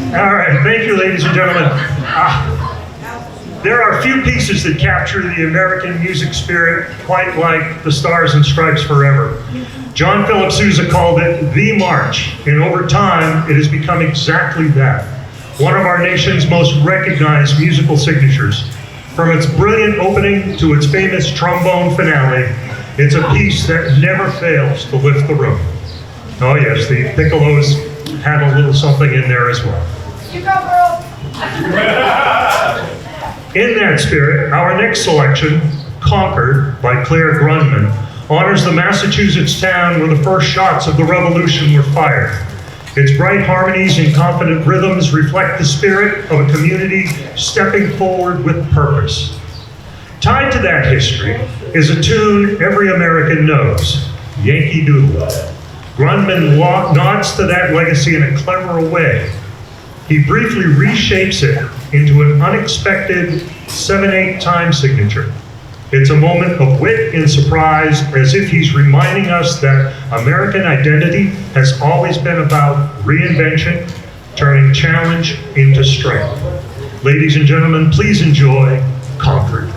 All right, thank you, ladies and gentlemen. There are few pieces that capture the American music spirit quite like the Stars and Stripes Forever. John Philip Sousa called it the march, and over time, it has become exactly that. One of our nation's most recognized musical signatures. From its brilliant opening to its famous trombone finale, it's a piece that never fails to lift the room. Oh yes, the piccolos had a little something in there as well. You go, girl! In that spirit, our next selection, Concord by Claire Grundman, honors the Massachusetts town where the first shots of the Revolution were fired. Its bright harmonies and confident rhythms reflect the spirit of a community stepping forward with purpose. Tied to that history is a tune every American knows, Yankee Doodle. Grundman nods to that legacy in a clever way. He briefly reshapes it into an unexpected 7/8 time signature. It's a moment of wit and surprise, as if he's reminding us that American identity has always been about reinvention, turning challenge into strength. Ladies and gentlemen, please enjoy Concord.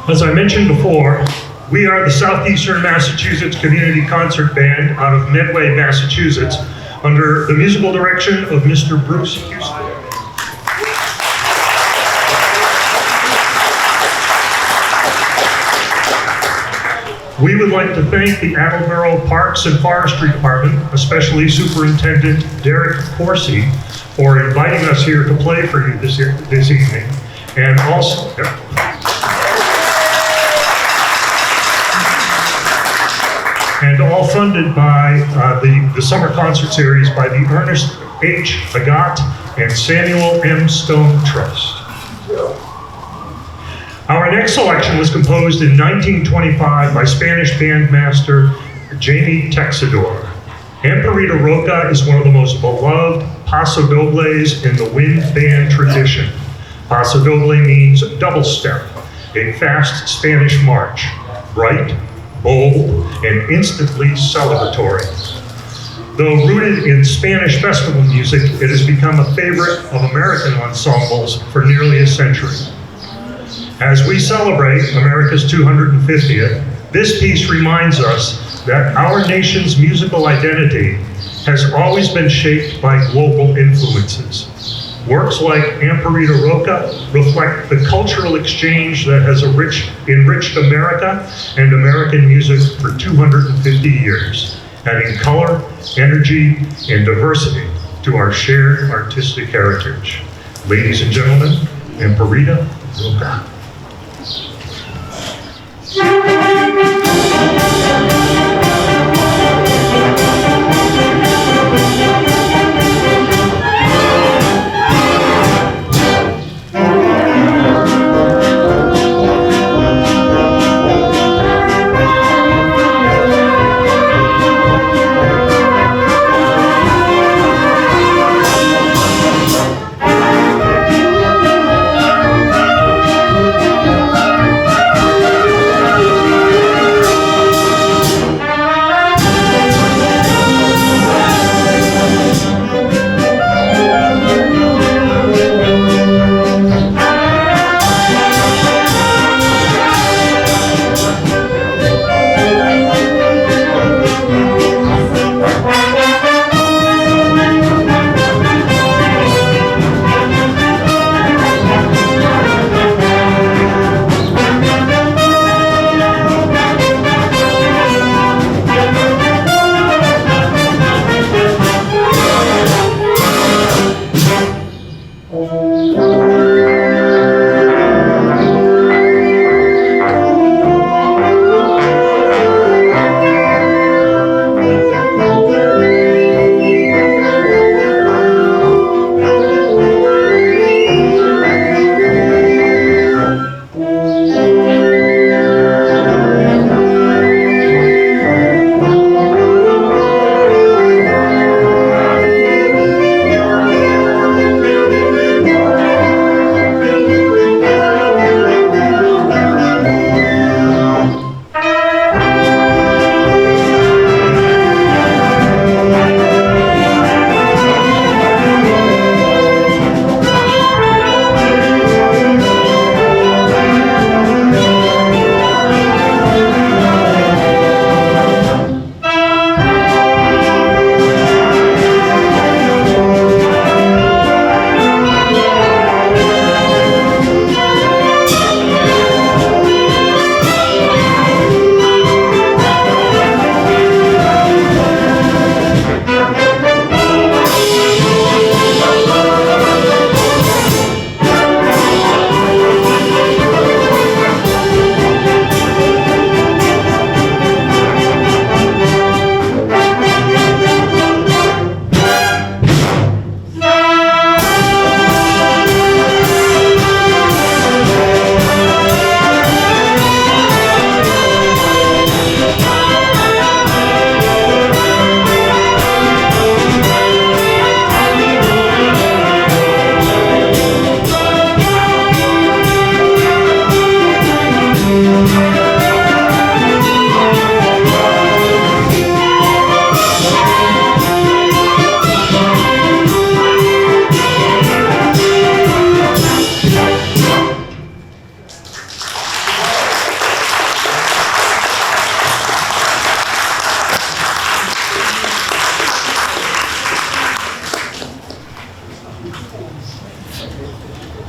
As I mentioned before, we are the Southeastern Massachusetts Community Concert Band out of Medway, Massachusetts, under the musical direction of Mr. Bruce Houston. We would like to thank the Attleboro Parks and Forestry Department, especially Superintendent Derek Corsi, for inviting us here to play for you this evening, and also and all funded by the summer concert series by the Ernest H. Agat and Samuel M. Stone Trust. Our next selection was composed in 1925 by Spanish bandmaster Jamie Texador. Amparita Roca is one of the most beloved pasodobles in the wind band tradition. Pasodoble means double step, a fast Spanish march, bright, bold, and instantly celebratory. Though rooted in Spanish festival music, it has become a favorite of American ensembles for nearly a century. As we celebrate America's 250th, this piece reminds us that our nation's musical identity has always been shaped by global influences. Works like Amparita Roca reflect the cultural exchange that has enriched America and American music for 250 years, adding color, energy, and diversity to our shared artistic heritage. Ladies and gentlemen, Amparita Roca.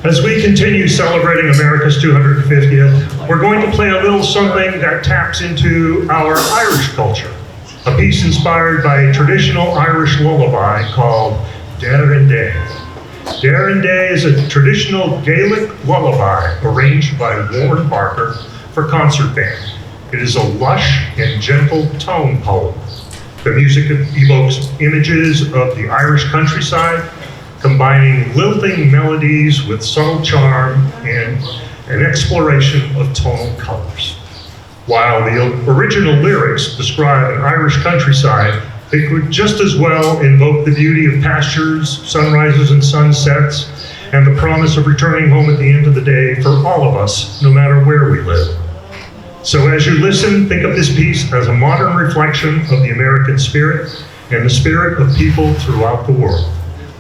As we continue celebrating America's 250th, we're going to play a little something that taps into our Irish culture, a piece inspired by a traditional Irish lullaby called Dare and Day. Dare and Day is a traditional Gaelic lullaby arranged by Warren Barker for concert band. It is a lush and gentle tone poem. The music evokes images of the Irish countryside, combining lilting melodies with subtle charm and an exploration of tonal colors. While the original lyrics describe an Irish countryside, they could just as well invoke the beauty of pastures, sunrises and sunsets, and the promise of returning home at the end of the day for all of us, no matter where we live. So as you listen, think of this piece as a modern reflection of the American spirit and the spirit of people throughout the world.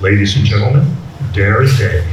Ladies and gentlemen, Dare and Day.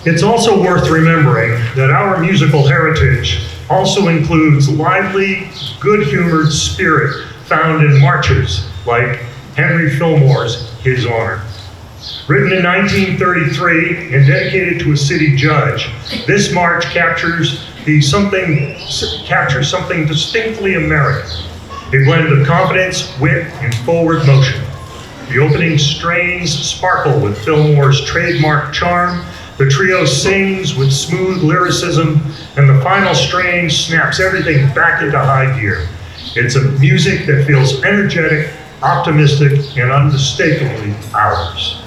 It's also worth remembering that our musical heritage also includes lively, good-humored spirit found in marches like Henry Fillmore's His Honor. Written in 1933 and dedicated to a city judge, this march captures something distinctly American, a blend of confidence, wit, and forward motion. The opening strains sparkle with Fillmore's trademark charm, the trio sings with smooth lyricism, and the final strain snaps everything back into high gear. It's a music that feels energetic, optimistic, and unmistakably ours.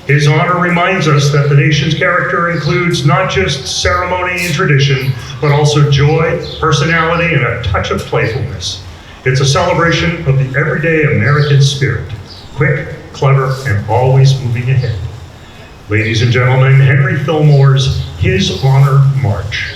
His Honor reminds us that the nation's character includes not just ceremony and tradition, but also joy, personality, and a touch of playfulness. It's a celebration of the everyday American spirit, quick, clever, and always moving ahead. Ladies and gentlemen, Henry Fillmore's His Honor March.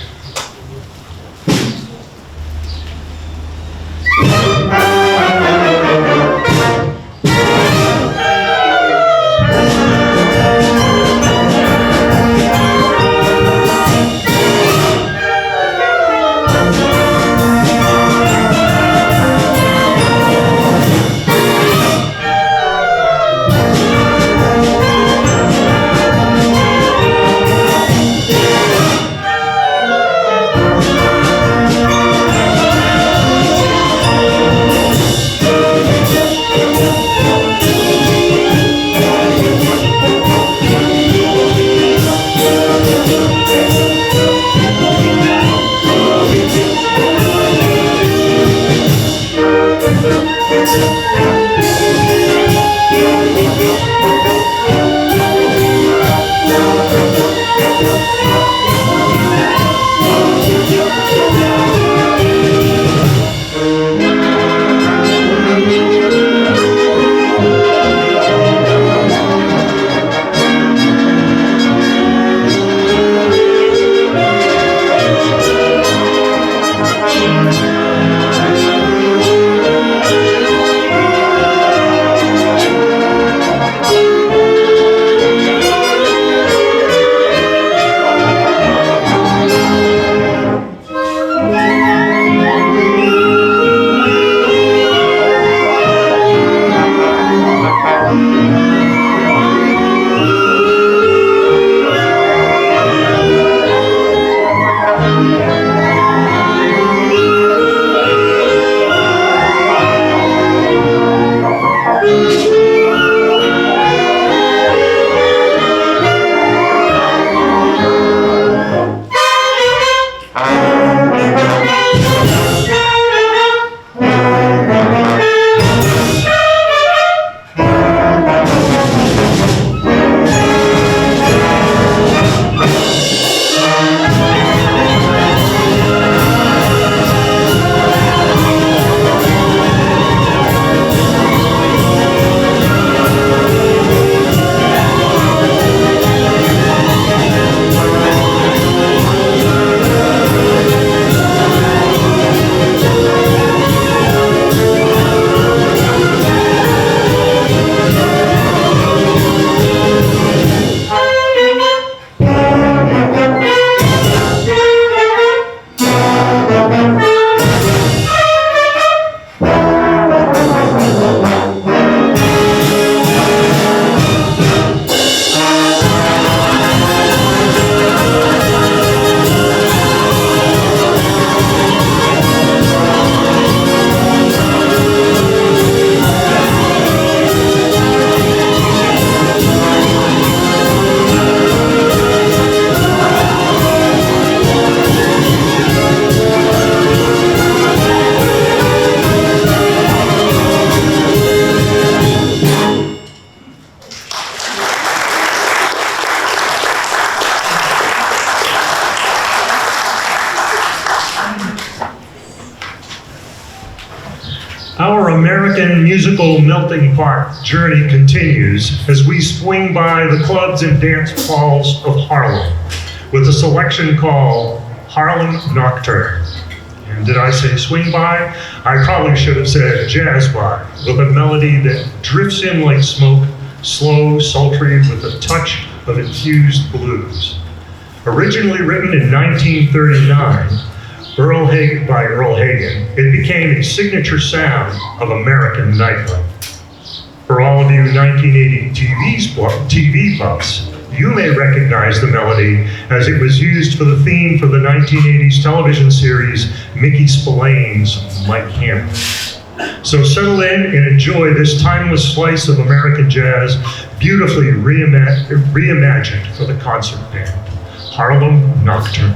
Our American musical melting pot journey continues as we swing by the clubs and dance halls of Harlem with a selection called Harlem Nocturne. And did I say swing by? I probably should have said jazz by, with a melody that drifts in like smoke, slow, sultry, with a touch of infused blues. Originally written in 1939 by Earl Hagen, it became a signature sound of American nightlife. For all of you 1980 TV buffs, you may recognize the melody as it was used for the theme for the 1980s television series Mickey Spillane's Mike Hammer. So settle in and enjoy this timeless slice of American jazz, beautifully reimagined for the concert band, Harlem Nocturne.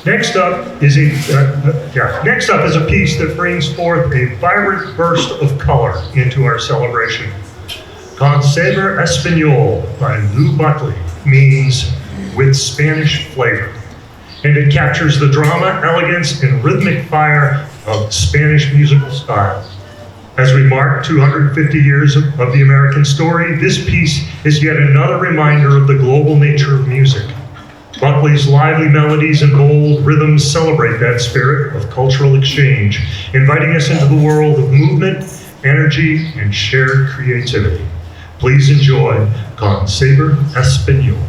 Next up is a piece that brings forth a vibrant burst of color into our celebration. Conceber Español by Lou Buckley means with Spanish flavor, and it captures the drama, elegance, and rhythmic fire of Spanish musical style. As we mark 250 years of the American story, this piece is yet another reminder of the global nature of music. Buckley's lively melodies and bold rhythms celebrate that spirit of cultural exchange, inviting us into the world of movement, energy, and shared creativity. Please enjoy Conceber Español.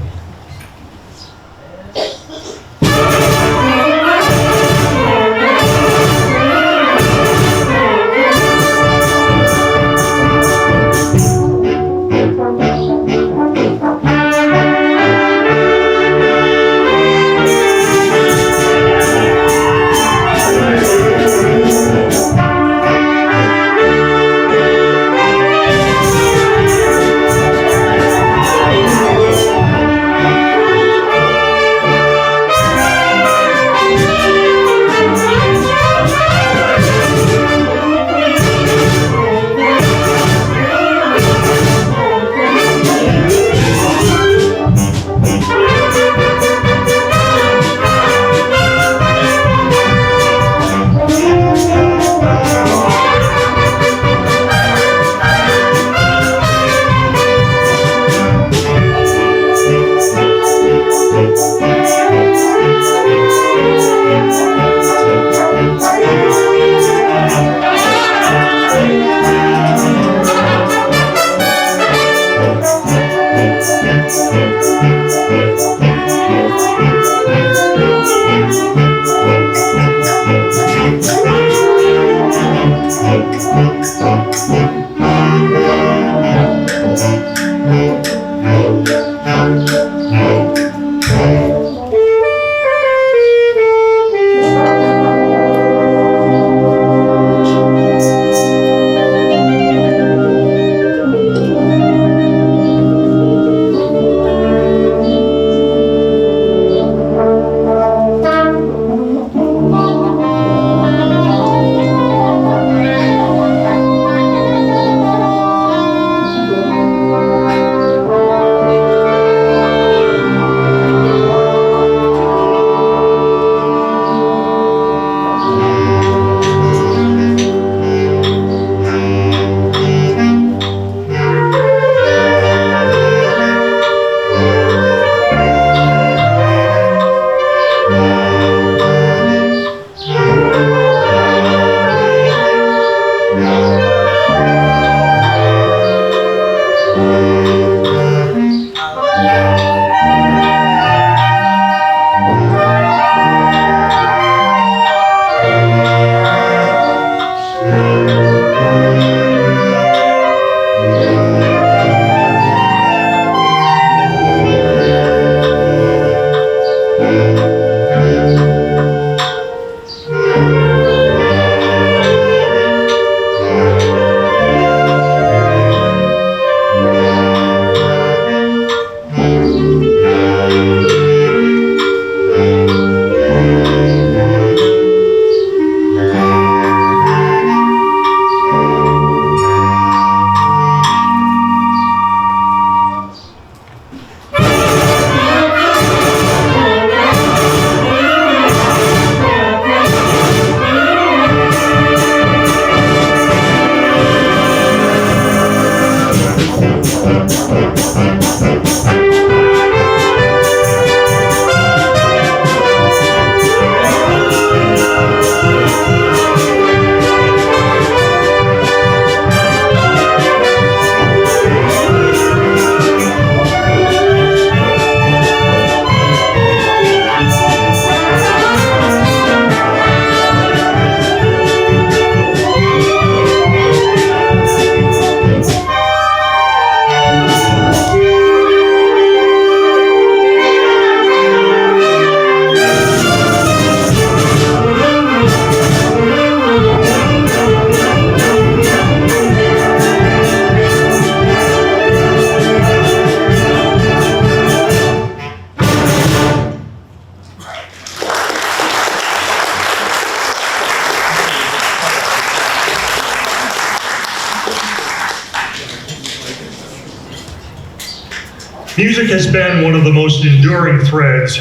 Music has been one of the most enduring threads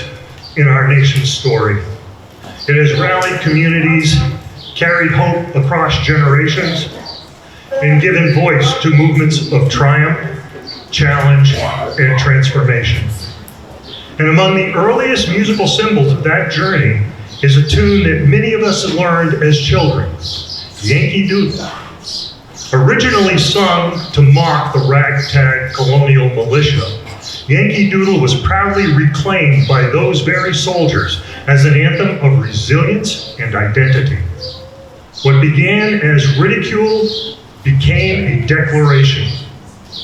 in our nation's story. It has rallied communities, carried hope across generations, and given voice to movements of triumph, challenge, and transformation. And among the earliest musical symbols of that journey is a tune that many of us learned as children, Yankee Doodle. Originally sung to mock the ragtag colonial militia, Yankee Doodle was proudly reclaimed by those very soldiers as an anthem of resilience and identity. What began as ridicule became a declaration,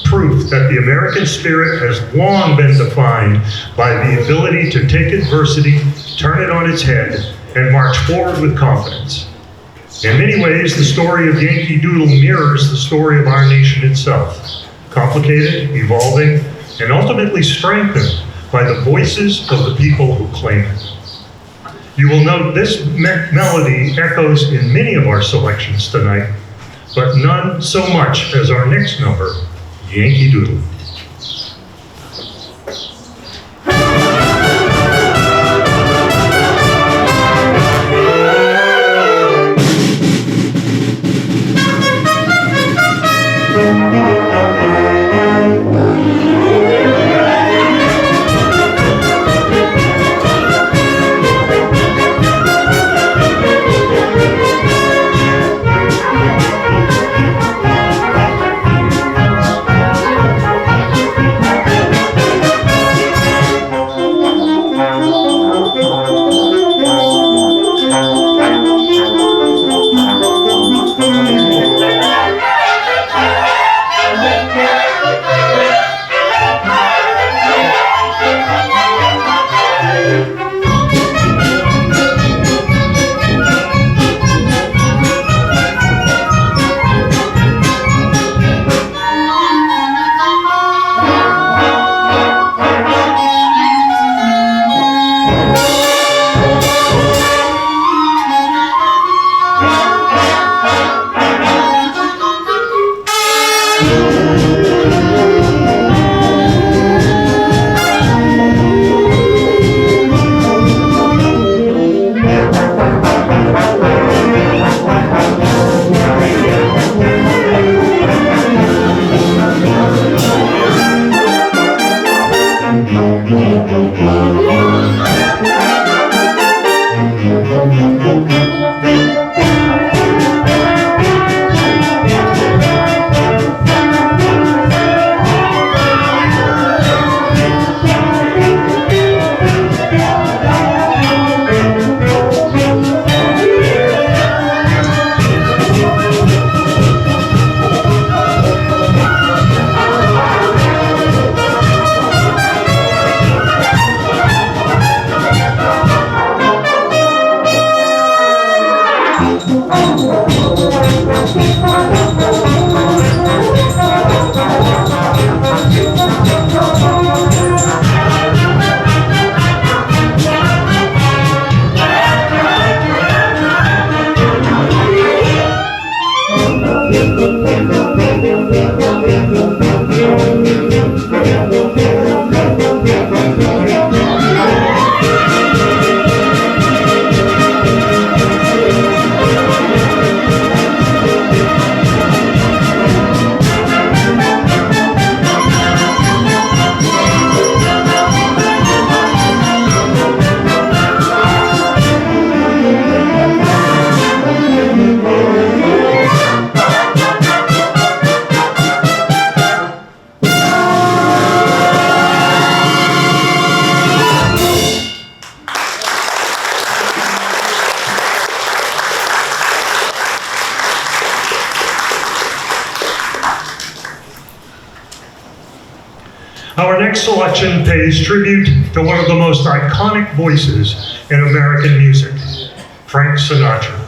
proof that the American spirit has long been defined by the ability to take adversity, turn it on its head, and march forward with confidence. In many ways, the story of Yankee Doodle mirrors the story of our nation itself, complicated, evolving, and ultimately strengthened by the voices of the people who claim it. You will note this melody echoes in many of our selections tonight, but none so much as our next number, Yankee Doodle. Our next selection pays tribute to one of the most iconic voices in American music, Frank Sinatra.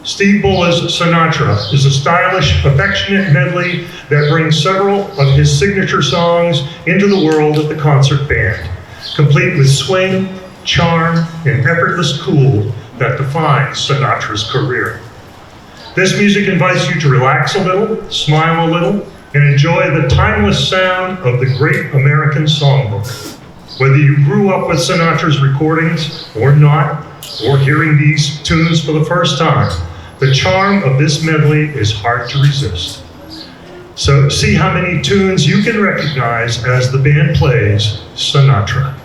Steve Buller's Sinatra is a stylish, affectionate medley that brings several of his signature songs into the world of the concert band, complete with swing, charm, and effortless cool that defines Sinatra's career. This music invites you to relax a little, smile a little, and enjoy the timeless sound of the great American songbook. Whether you grew up with Sinatra's recordings or not, or hearing these tunes for the first time, the charm of this medley is hard to resist. So see how many tunes you can recognize as the band plays Sinatra.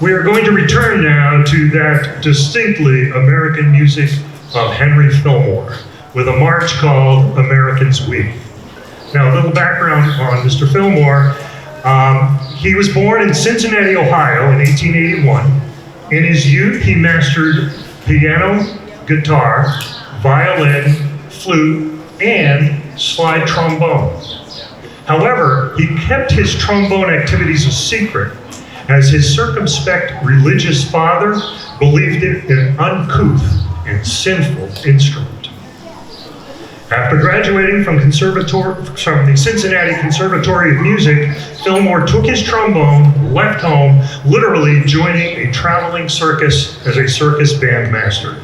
We are going to return now to that distinctly American music of Henry Fillmore with a march called Americans We. Now, a little background on Mr. Fillmore. He was born in Cincinnati, Ohio in 1881. In his youth, he mastered piano, guitar, violin, flute, and slide trombone. However, he kept his trombone activities a secret, as his circumspect religious father believed it an uncouth and sinful instrument. After graduating from the Cincinnati Conservatory of Music, Fillmore took his trombone, left home, literally joining a traveling circus as a circus band master.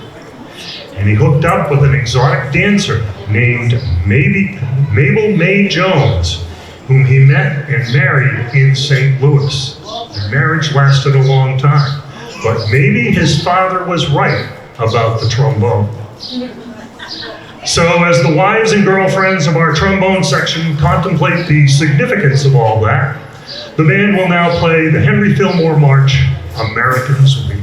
And he hooked up with an exotic dancer named Mabel May Jones, whom he met and married in St. Louis. The marriage lasted a long time, but maybe his father was right about the trombone. So as the wives and girlfriends of our trombone section contemplate the significance of all that, the band will now play the Henry Fillmore March, Americans We.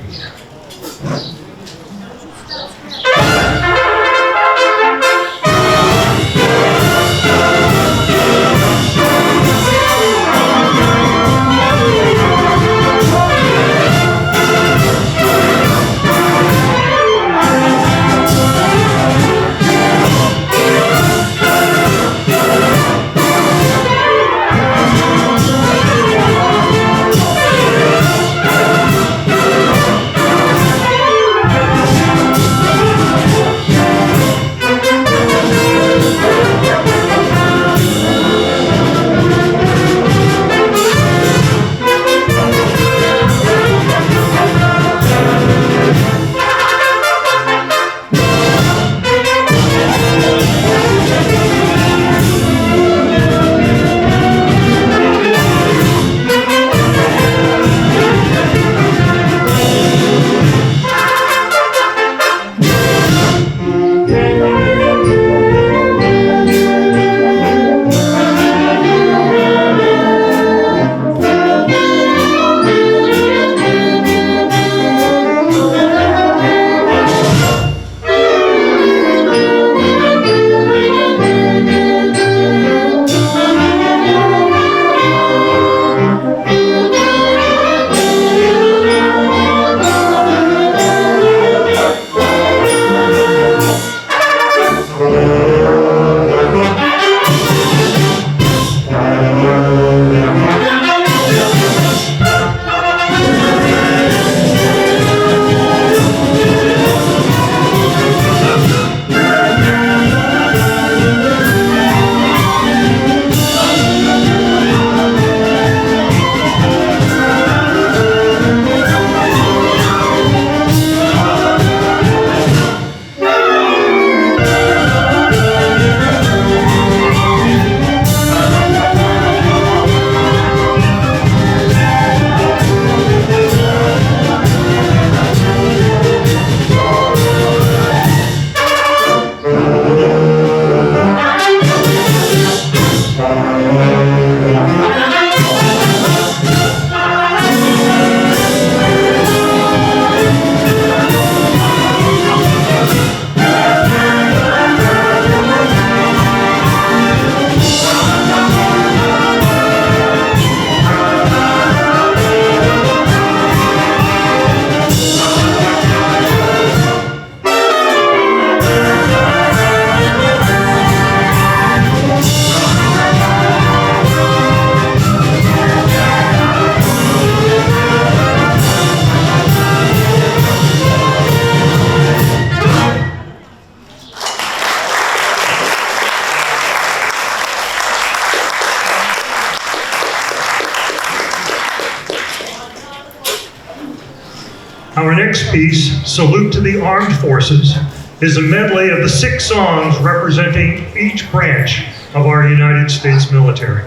Our next piece, Salute to the Armed Forces, is a medley of the 6 songs representing each branch of our United States military.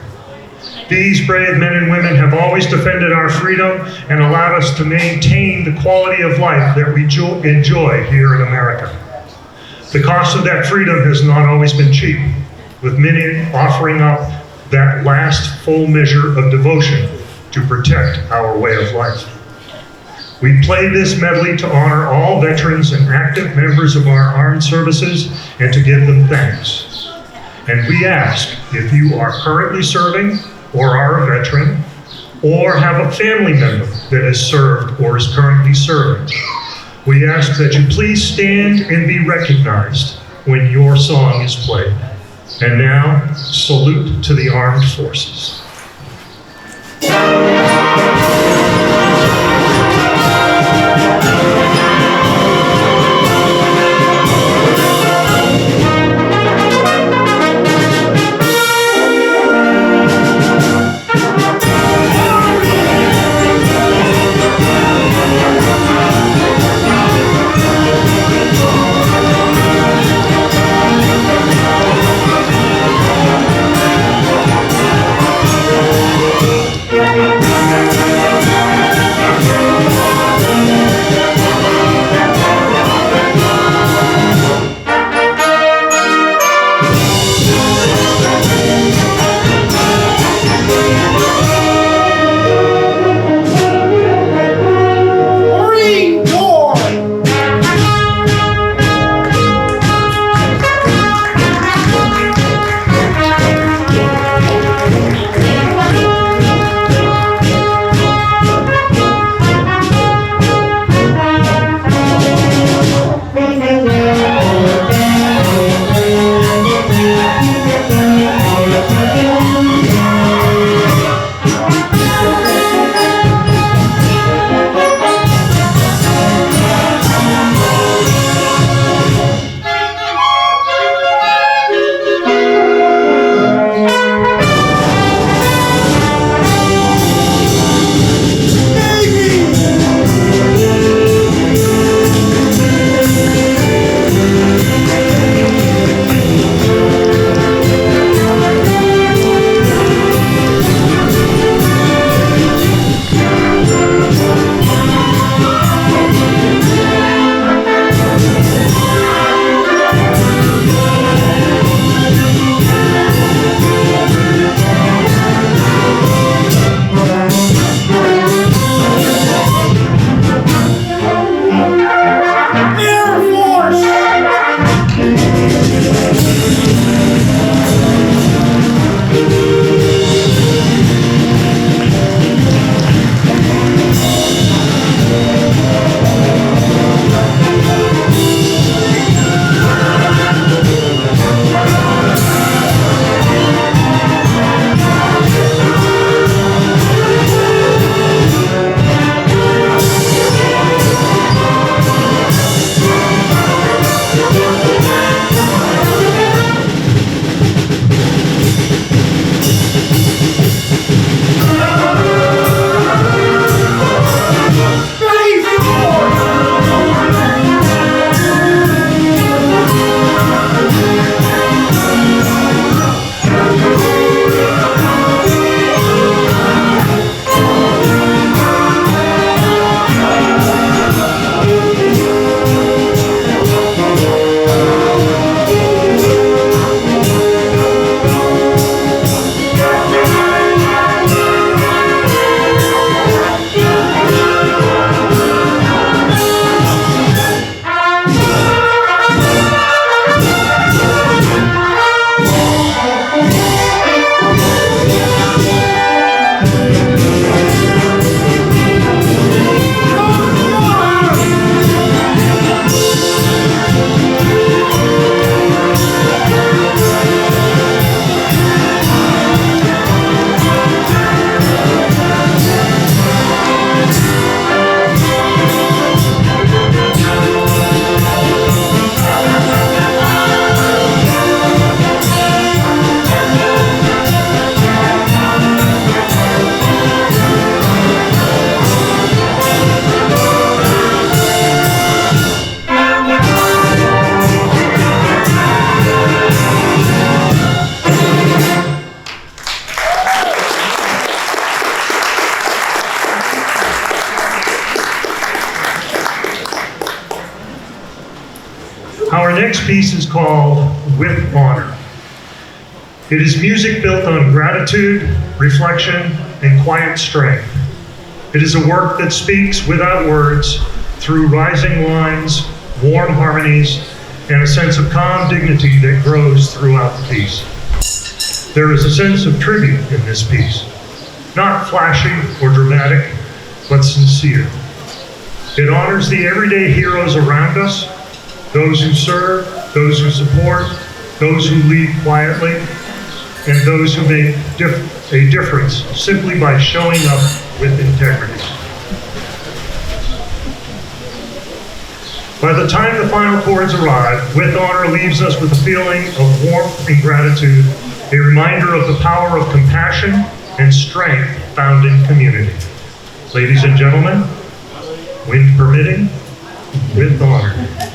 These brave men and women have always defended our freedom and allowed us to maintain the quality of life that we enjoy here in America. The cost of that freedom has not always been cheap, with many offering up that last full measure of devotion to protect our way of life. We play this medley to honor all veterans and active members of our armed services and to give them thanks. And we ask, if you are currently serving or are a veteran or have a family member that has served or is currently serving, we ask that you please stand and be recognized when your song is played. And now, salute to the armed forces. Our next piece is called With Honor. It is music built on gratitude, reflection, and quiet strength. It is a work that speaks without words through rising lines, warm harmonies, and a sense of calm dignity that grows throughout the piece. There is a sense of tribute in this piece, not flashy or dramatic, but sincere. It honors the everyday heroes around us, those who serve, those who support, those who lead quietly, and those who make a difference simply by showing up with integrity. By the time the final chords arrive, With Honor leaves us with a feeling of warmth and gratitude, a reminder of the power of compassion and strength found in community. Ladies and gentlemen, wind permitting, With Honor.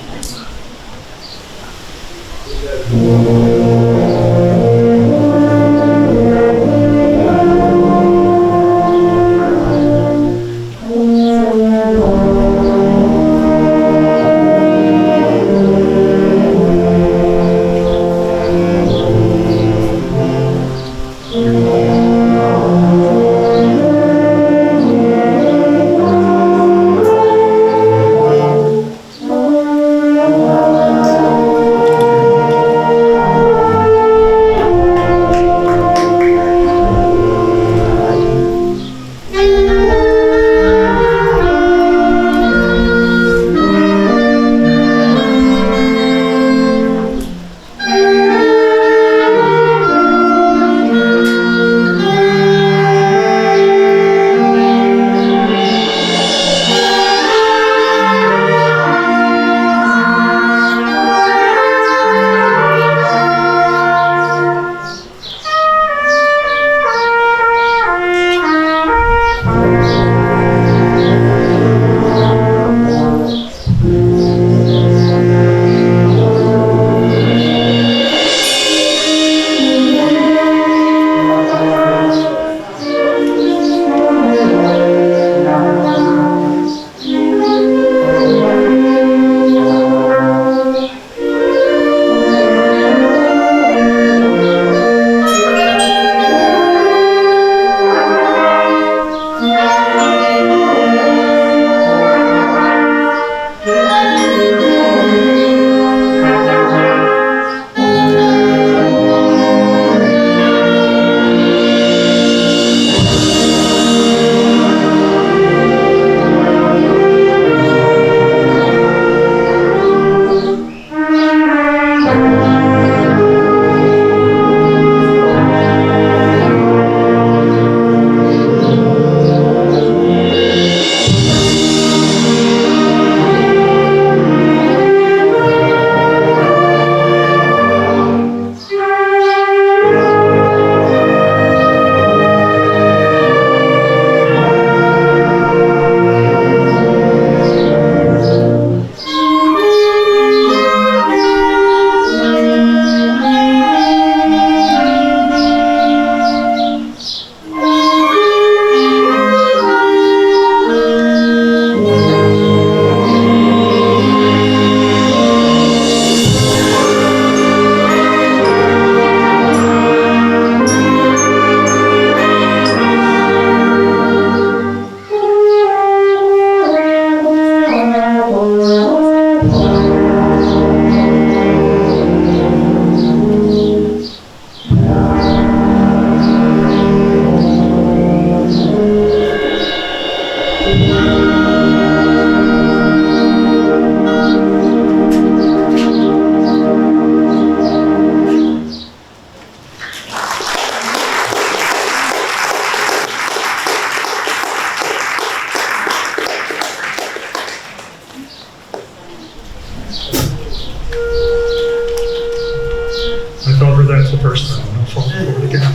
That's the first time I'll fall forward again.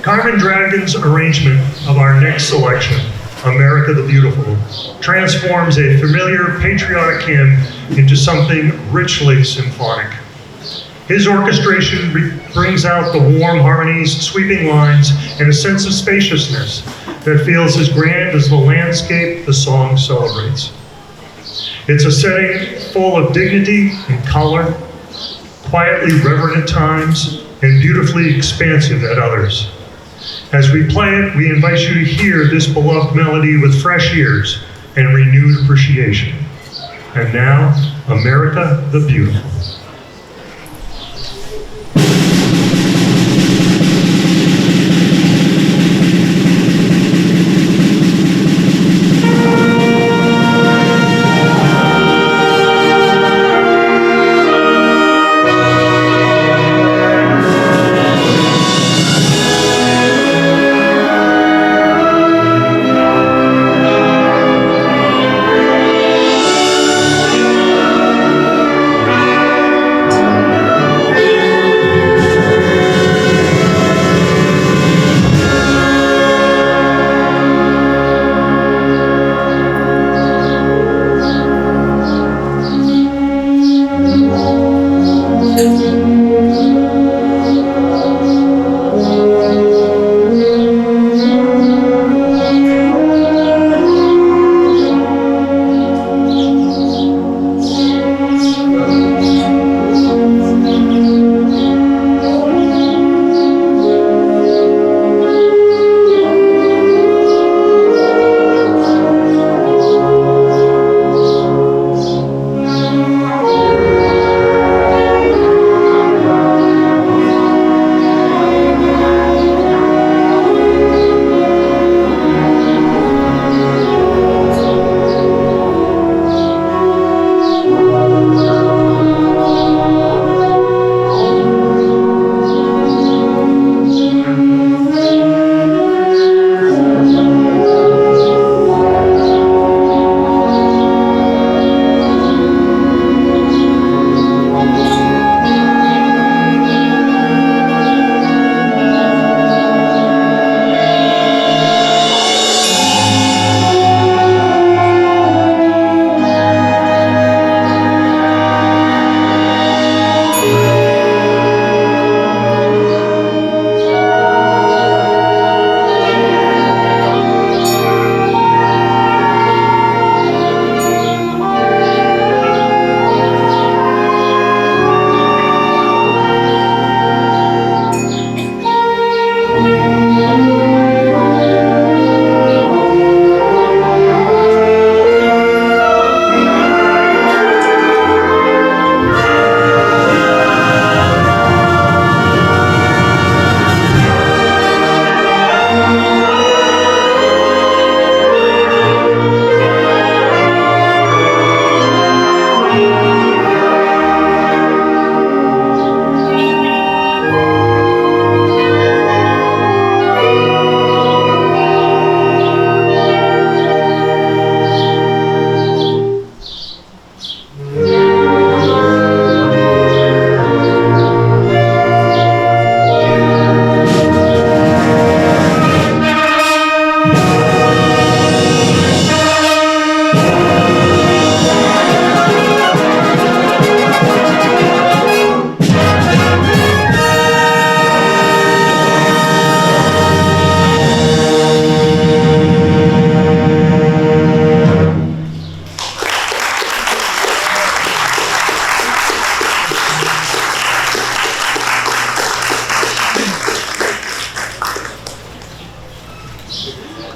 Carmen Dragon's arrangement of our next selection, America the Beautiful, transforms a familiar patriotic hymn into something richly symphonic. His orchestration brings out the warm harmonies, sweeping lines, and a sense of spaciousness that feels as grand as the landscape the song celebrates. It's a setting full of dignity and color, quietly reverent at times, and beautifully expansive at others. As we play it, we invite you to hear this beloved melody with fresh ears and renewed appreciation. And now, America the Beautiful.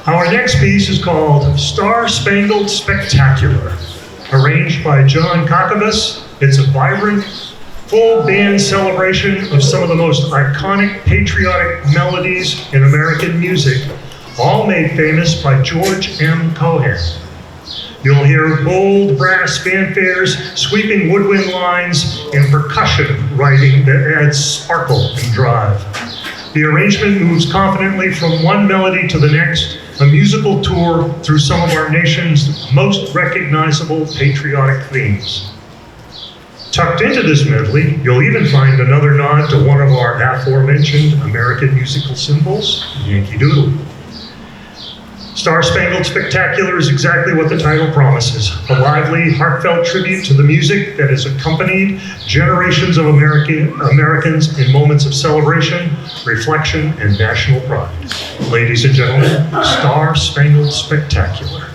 Our next piece is called Star-Spangled Spectacular, arranged by John Kakavas. It's a vibrant, full band celebration of some of the most iconic patriotic melodies in American music, all made famous by George M. Cohan. You'll hear bold brass fanfares, sweeping woodwind lines, and percussion writing that adds sparkle and drive. The arrangement moves confidently from one melody to the next, a musical tour through some of our nation's most recognizable patriotic themes. Tucked into this medley, you'll even find another nod to one of our aforementioned American musical symbols, Yankee Doodle. Star-Spangled Spectacular is exactly what the title promises, a lively, heartfelt tribute to the music that has accompanied generations of Americans in moments of celebration, reflection, and national pride. Ladies and gentlemen, Star-Spangled Spectacular.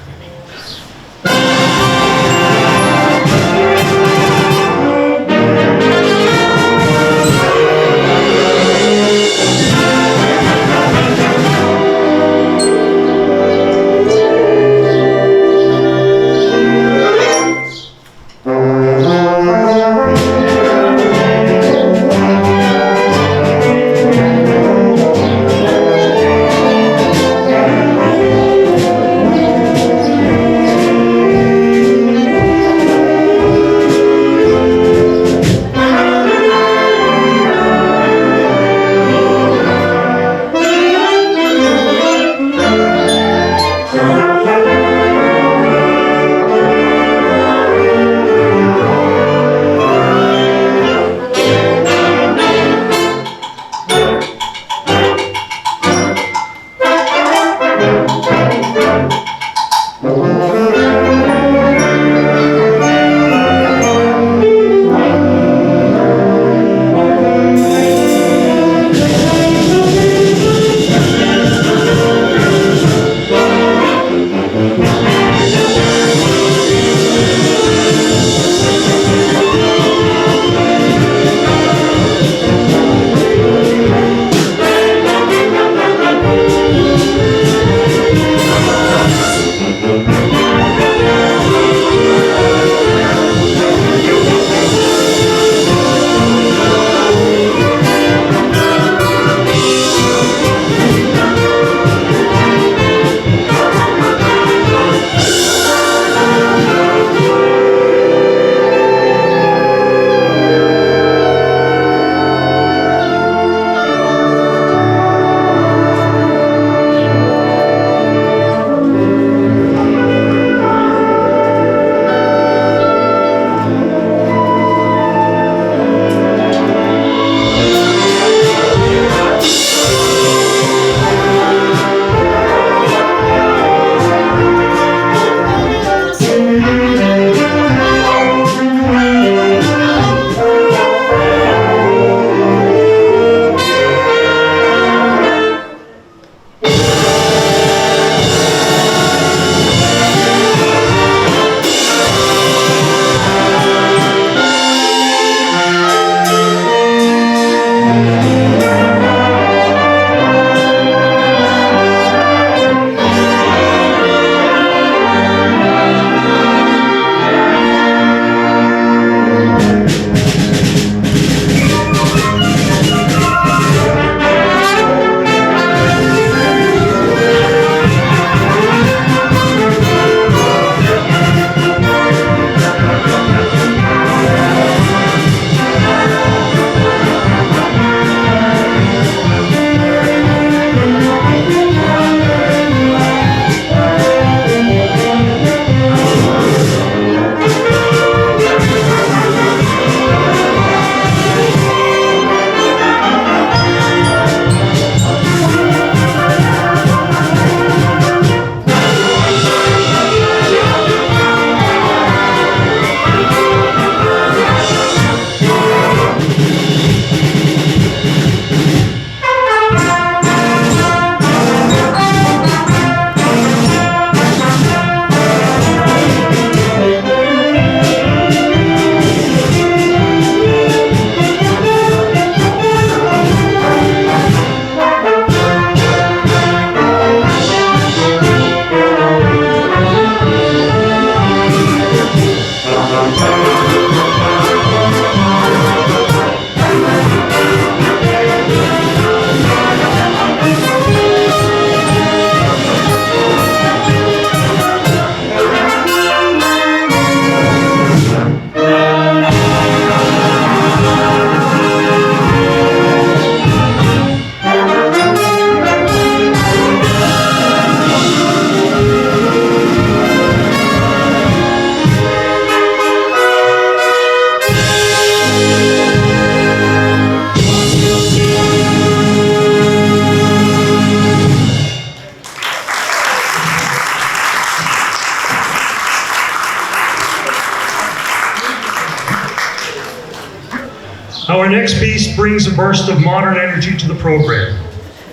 Our next piece brings a burst of modern energy to the program.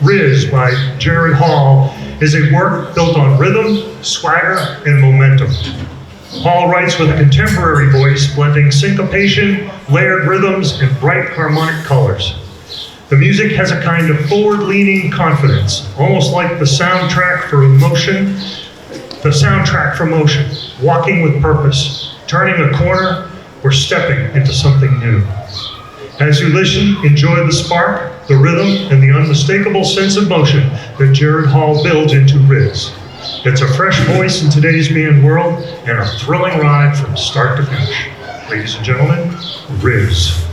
Riz by Jared Hall is a work built on rhythm, swagger, and momentum. Hall writes with a contemporary voice, blending syncopation, layered rhythms, and bright harmonic colors. The music has a kind of forward-leaning confidence, almost like the soundtrack for motion, walking with purpose, turning a corner, or stepping into something new. As you listen, enjoy the spark, the rhythm, and the unmistakable sense of motion that Jared Hall builds into Riz. It's a fresh voice in today's band world and a thrilling ride from start to finish. Ladies and gentlemen, Riz.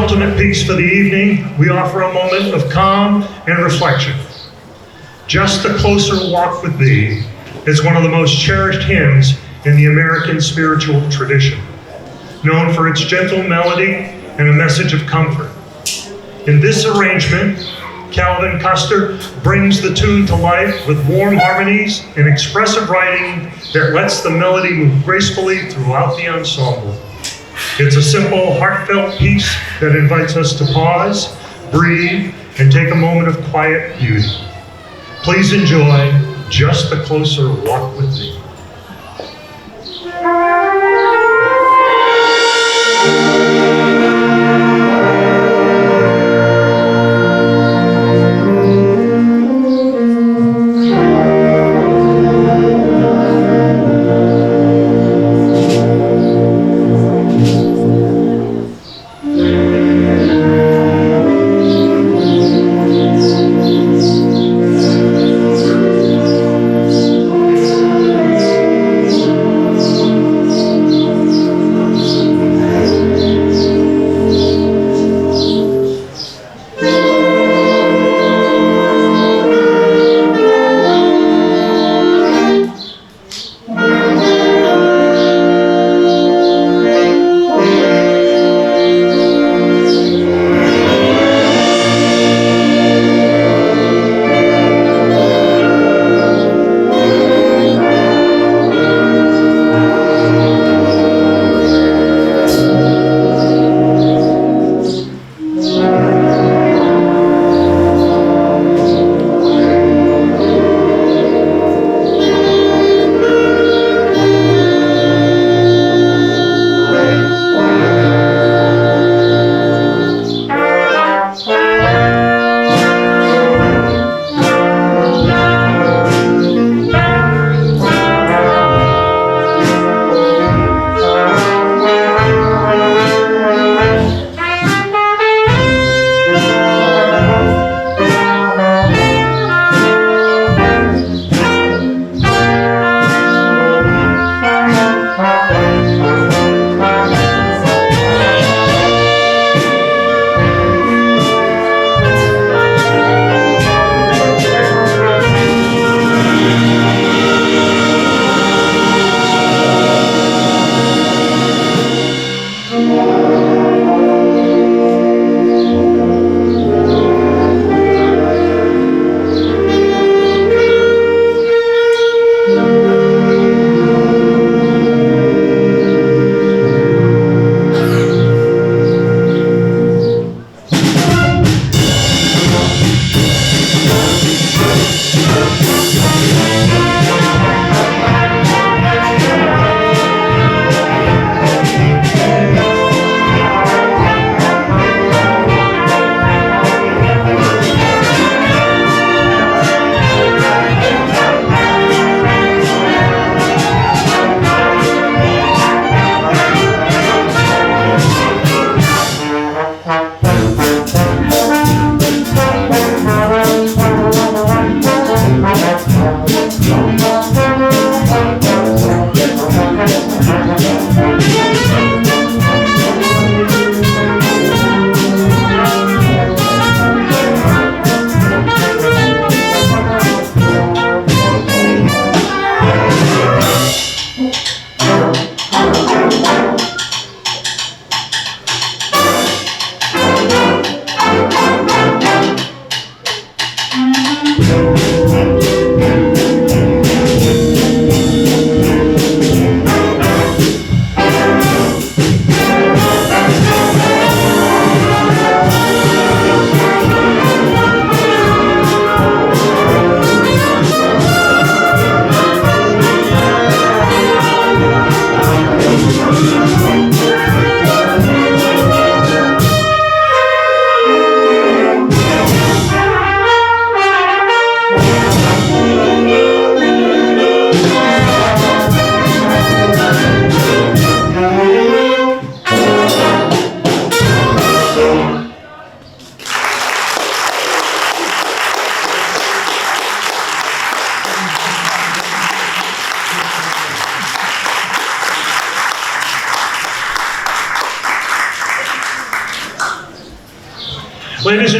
ultimate piece for the evening, we offer a moment of calm and reflection. Just a Closer Walk with Thee is one of the most cherished hymns in the American spiritual tradition, known for its gentle melody and a message of comfort. In this arrangement, Calvin Custer brings the tune to life with warm harmonies and expressive writing that lets the melody move gracefully throughout the ensemble. It's a simple, heartfelt piece that invites us to pause, breathe, and take a moment of quiet beauty. Please enjoy Just a Closer Walk with Thee.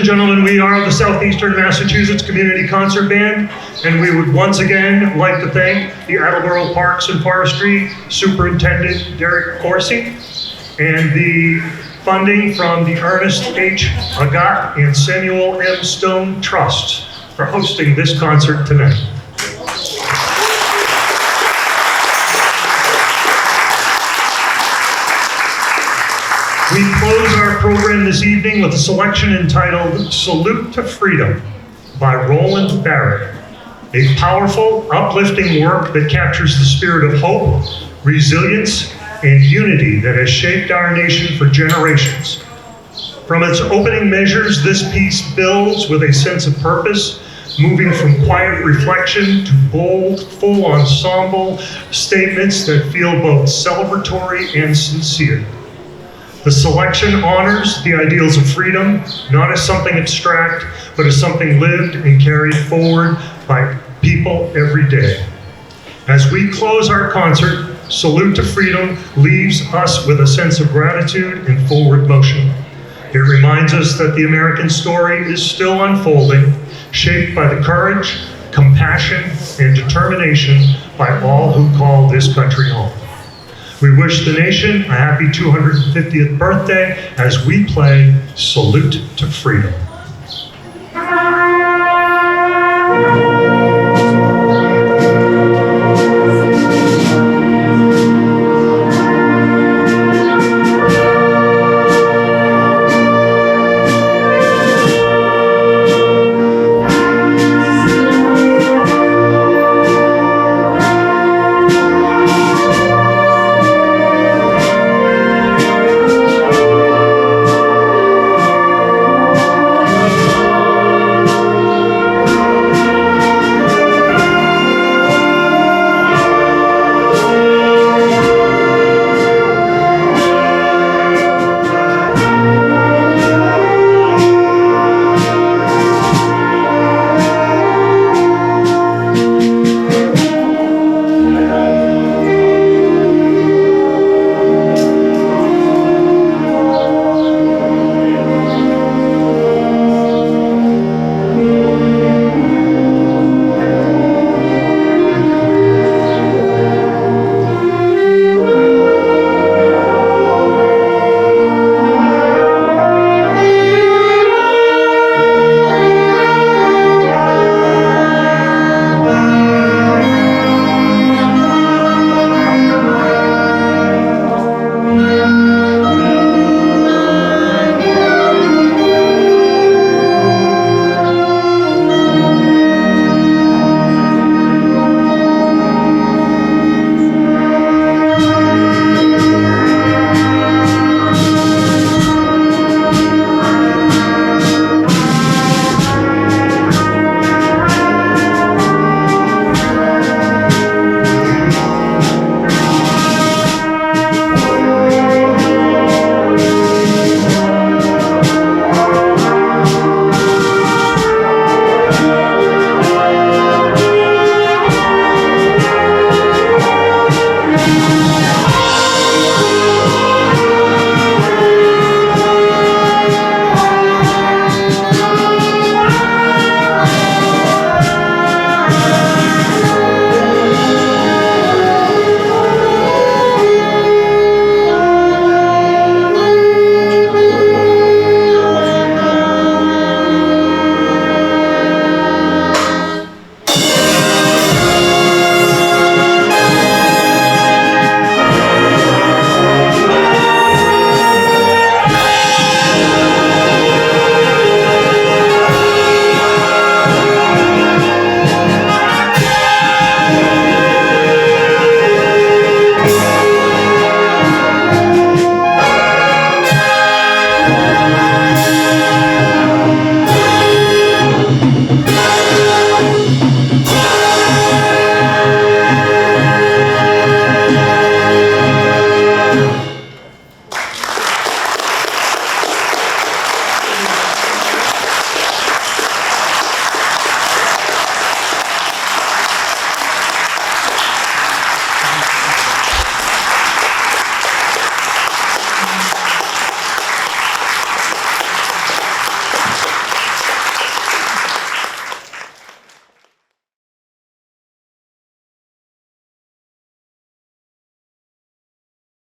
gentlemen, we are the Southeastern Massachusetts Community Concert Band, and we would once again like to thank the Attleboro Parks and Forestry Superintendent Derek Corsi and the funding from the Ernest H. Agat and Samuel M. Stone Trust for hosting this concert tonight. We close our program this evening with a selection entitled Salute to Freedom by Roland Barrett, a powerful, uplifting work that captures the spirit of hope, resilience, and unity that has shaped our nation for generations. From its opening measures, this piece builds with a sense of purpose, moving from quiet reflection to bold, full ensemble statements that feel both celebratory and sincere. The selection honors the ideals of freedom, not as something abstract, but as something lived and carried forward by people every day. As we close our concert, Salute to Freedom leaves us with a sense of gratitude and forward motion. It reminds us that the American story is still unfolding, shaped by the courage, compassion, and determination by all who call this country home. We wish the nation a happy 250th birthday as we play Salute to Freedom.